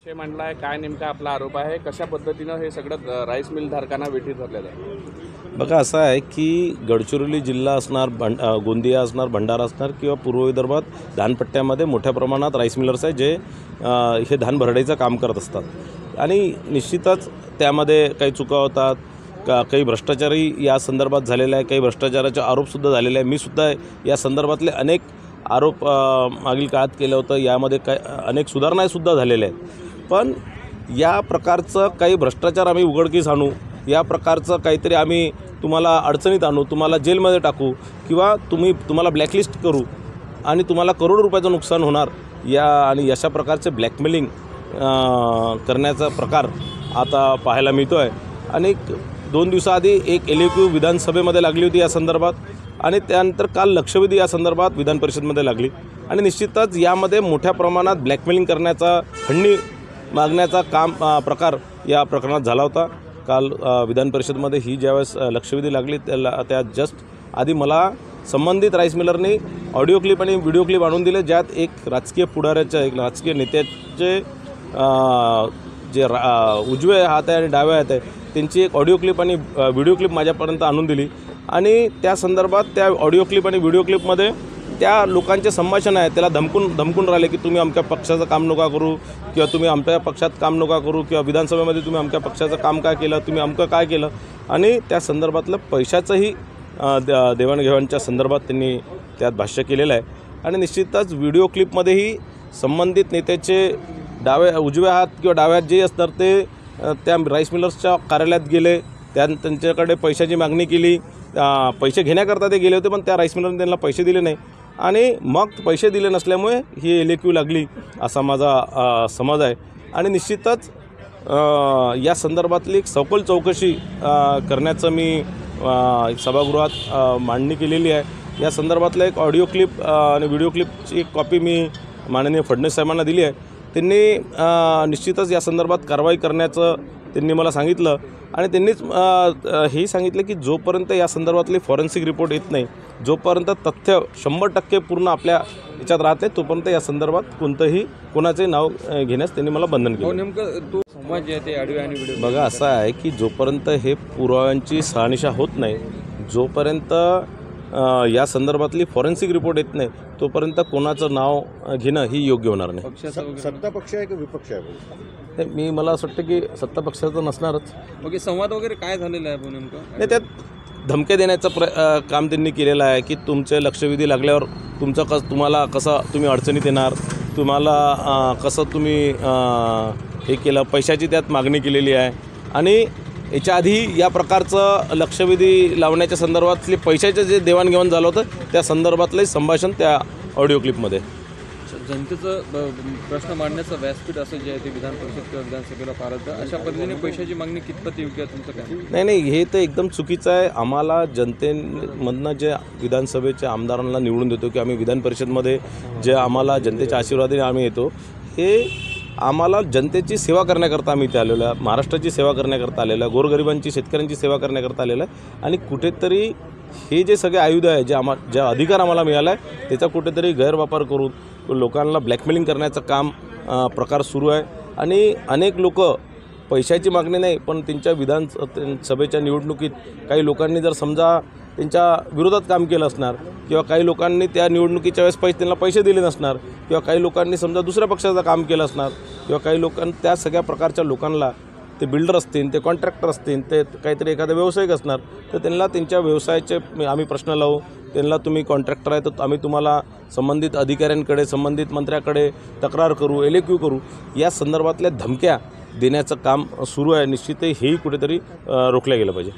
विषय मांडला आहे, काय नेमका आपला आरोप आहे, कशा पद्धतीनं हे सगळं राईस मिल धारकांना वेठीत धरलेलं आहे? बघा असं आहे की गडचिरोली जिल्हा असणार, गोंदिया असणार, भंडारा असणार किंवा पूर्व विदर्भात धानपट्ट्यामध्ये मोठ्या प्रमाणात राईस मिलर्स आहेत जे हे धान भरडायचं काम करत असतात आणि निश्चितच त्यामध्ये काही चुका होतात, काही भ्रष्टाचारही या संदर्भात झालेला आहे, काही भ्रष्टाचाराचे आरोपसुद्धा झालेले आहे। मी सुद्धा या संदर्भातले अनेक आरोप मागील काळात केलं होतं, यामध्ये अनेक सुधारणासुद्धा झालेल्या आहेत। पण या प्रकारचं काही भ्रष्टाचार आम्ही उघडकीस आणू, या प्रकारचं काहीतरी आम्ही तुम्हाला अडचणीत आणू, तुम्हाला जेलमध्ये टाकू किंवा तुम्हाला ब्लॅकलिस्ट करू आणि तुम्हाला करोडो रुपयाचं नुकसान होणार आणि अशा प्रकारचे ब्लॅकमेलिंग करण्याचा प्रकार आता पाहायला मिळतो आहे। आणि 2 दिवसाआधी एक LAQ विधानसभेमध्ये लागली होती या संदर्भात आणि त्यानंतर काल लक्षवेधी या संदर्भात विधान परिषदेमध्ये लागली आणि निश्चितच यामध्ये मोठ्या प्रमाणात ब्लॅकमेलिंग करण्याचा, खंडणी मागण्याचा प्रकार या प्रकरणात झाला होता। काल विधान परिषदेमध्ये ही ज्यावेळेस लक्षवेधी लागली त्या जस्ट आधी मला संबंधित राईस मिलरनी ऑडिओ क्लिप आणि व्हिडिओ क्लिप आणून दिले, ज्यात एक राजकीय पुढाऱ्याच्या, एक राजकीय नेत्याचे जे उजवे हात आहे आणि डावे हात आहे त्यांची एक ऑडिओ क्लिप आणि व्हिडिओ क्लिप माझ्यापर्यंत आणून दिली आणि त्या संदर्भात त्या ऑडिओ क्लिप आणि व्हिडिओ क्लिपमध्ये त्या लोकांचे संभाषण आहे, त्याला धमकून राहिले की तुम्ही आमच्या पक्षाचं काम नका करू किंवा तुम्ही आमच्या पक्षात काम नका करू किंवा विधानसभेमध्ये तुम्ही आमच्या पक्षाचं काम काय केलं, तुम्ही आमचं काय केलं आणि त्या संदर्भातलं पैशाचंही देवाणघेवाणच्या संदर्भात त्यांनी त्यात भाष्य केलेलं आहे। आणि निश्चितच व्हिडिओ क्लिपमध्येही संबंधित नेत्याचे उजव्या हात किंवा डाव्या हात जे असणार ते त्या राईस मिलर्सच्या कार्यालयात गेले, त्यांच्याकडे पैशाची मागणी केली, पैसे घेण्याकरता ते गेले होते पण त्या राईस मिलरने त्यांना पैसे दिले नाही आणि मग पैसे दिले नसल्यामुळे ही LAQ लागली असा माझा समज आहे। आणि निश्चितच या संदर्भातली एक सखोल चौकशी करण्याचं मी सभागृहात मांडणी केलेली आहे। या संदर्भातलं एक ऑडिओ क्लिप आणि व्हिडिओ क्लिपची एक कॉपी मी माननीय फडणवीस साहेबांना दिली आहे। त्यांनी निश्चितच या संदर्भात कारवाई करण्याचं त्यांनी मला सांगितलं आणि त्यांनीच हेही सांगितलं की जोपर्यंत या संदर्भातली फॉरेन्सिक रिपोर्ट येत नाही, जोपर्यंत तथ्य 100% पूर्ण आपल्या याच्यात राहत नाही, तोपर्यंत या संदर्भात कोणाचंही नाव घेण्यास त्यांनी मला बंधन केलं। नेमकं तो संवाद जे आहे ते ऑडिओ आणि व्हिडिओ बघा असं आहे की जोपर्यंत हे पुराव्यांची शहानिशा होत नाही, जोपर्यंत या संदर्भातली फॉरेन्सिक रिपोर्ट येत नाही, तोपर्यंत कोणाचं नाव घेणं ही योग्य होणार नाही। सत्ता पक्ष आहे की विपक्ष आहे? मला असं वाटतं की सत्ता पक्षाचं नसणारच। ओके, संवाद वगैरे काय झालेला आहे नेमकं? नाही, त्यात धमक्या देण्याचं काम त्यांनी केलेलं आहे की तुमचे लक्षवेधी लागल्यावर तुम्हाला कसं तुम्ही अडचणीत येणार, तुम्हाला कसं तुम्ही हे केलं, पैशाची त्यात मागणी केलेली आहे आणि याच्या आधी या प्रकारचं लक्षवेधी लावण्याच्या संदर्भातले पैशाचं जे देवाणघेवाण झालं होतं त्या संदर्भातलं संभाषण त्या ऑडिओ क्लिपमध्ये। जनतेचं प्रश्न मांडण्याचं व्यासपीठ असं जे आहे ते विधान परिषद किंवा विधानसभेला पाळतं, अशा पद्धतीने पैशाची मागणी कितपत योग्य आहे तुमचं काय? नाही, हे तर एकदम चुकीचं आहे। आम्हाला जनतेमधनं जे विधानसभेच्या आमदारांना निवडून देतो की आम्ही विधान परिषदमध्ये जे आम्हाला जनतेच्या आशीर्वादाने आम्ही येतो, हे आम्हाला जनतेची सेवा करण्याकरता आम्ही इथे आलेलो आहे, महाराष्ट्राची सेवा करण्याकरता आलेलो आहे, गोरगरिबांची, शेतकऱ्यांची सेवा करण्याकरता आलेलं आहे आणि कुठेतरी हे जे सगळे आयुध आहे जे अधिकार आम्हाला मिळाला आहे त्याचा कुठेतरी गैरवापर करून लोकांना ब्लॅकमेलिंग करण्याचं प्रकार सुरू आहे आणि अनेक लोक पैशाची मागणी नाही पण त्यांच्या विधानसभेच्या निवडणुकीत काही लोकांनी जर समजा त्यांच्या विरोधात काम केलं असणार किंवा काही लोकांनी त्या निवडणुकीच्या वेळेस त्यांना पैसे दिले नसणार किंवा काही लोकांनी समजा दुसऱ्या पक्षाचं काम केलं असणार किंवा काही लोकांनी त्या सगळ्या प्रकारच्या लोकांना, ते बिल्डर असतील, ते कॉन्ट्रॅक्टर असतील, ते काहीतरी एखादा व्यावसायिक असणार तर त्यांना त्यांच्या व्यवसायाचे आम्ही प्रश्न लावू, त्यांना तुम्ही कॉन्ट्रॅक्टर आहे तर आम्ही तुम्हाला संबंधित अधिकाऱ्यांकडे, संबंधित मंत्र्याकडे तक्रार करू, LAQ करू, या संदर्भातल्या धमक्या देण्याचं काम सुरू आहे। निश्चित हेही कुठेतरी रोखलं गेलं पाहिजे।